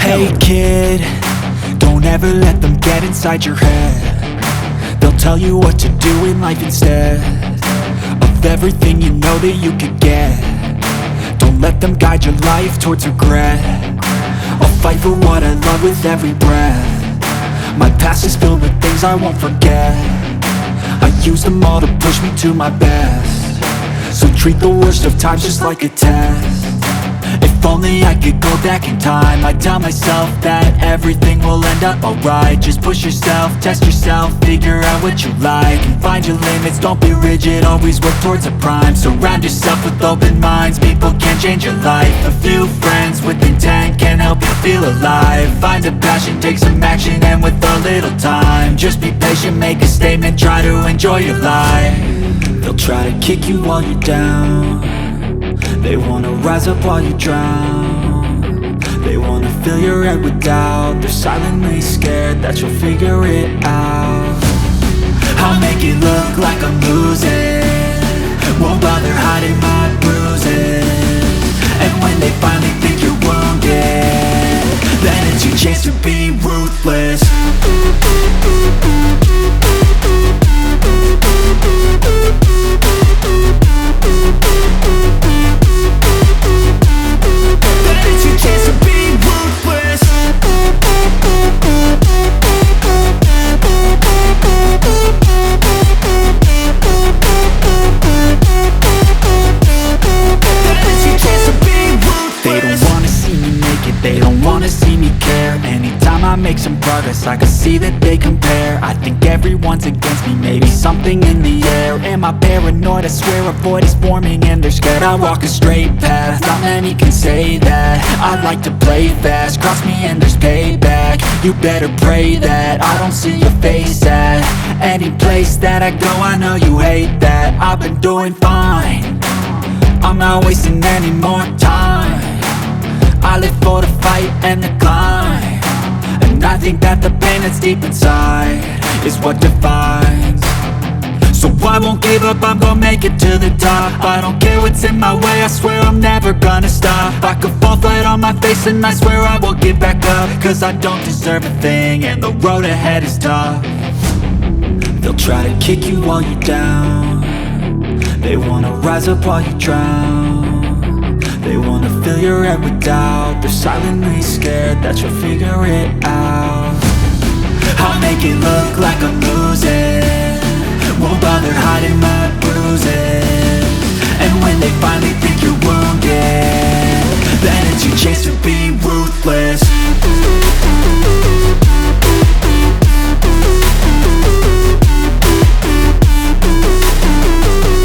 Hey kid, don't ever let them get inside your head. They'll tell you what to do in life instead of everything you know that you could get. Don't let them guide your life towards regret. I'll fight for what I love with every breath. My past is filled with things I won't forget. I use them all to push me to my best. So treat the worst of times just like a test. If only I could go back in time, I'd tell myself that everything will end up alright. Just push yourself, test yourself, figure out what you like, and find your limits, don't be rigid, always work towards a prime. Surround yourself with open minds, people can change your life. A few friends with intent can help you feel alive. Find a passion, take some action, and with a little time, just be patient, make a statement, try to enjoy your life. They'll try to kick you while you're down. They wanna rise up while you drown. They wanna fill your head with doubt. They're silently scared that you'll figure it out. I'll make it look like I'm losing, won't bother hiding my bruises. And when they finally think you're wounded, then it's your chance to be ruthless. They don't wanna see me care. Anytime I make some progress, I can see that they compare. I think everyone's against me, maybe something in the air. Am I paranoid? I swear a void is forming and they're scared. I walk a straight path, not many can say that. I like to play fast, cross me and there's payback. You better pray that I don't see your face at any place that I go. I know you hate that. I've been doing fine, I'm not wasting any more time. I live for the fight and the climb, and I think that the pain that's deep inside is what defines. So I won't give up, I'm gonna make it to the top. I don't care what's in my way, I swear I'm never gonna stop. I could fall flat on my face and I swear I will get back up, cause I don't deserve a thing and the road ahead is tough. They'll try to kick you while you're down. They wanna rise up while you drown. They wanna fill your head with doubt. They're silently scared that you'll figure it out. I'll make it look like I'm losing, won't bother hiding my bruises.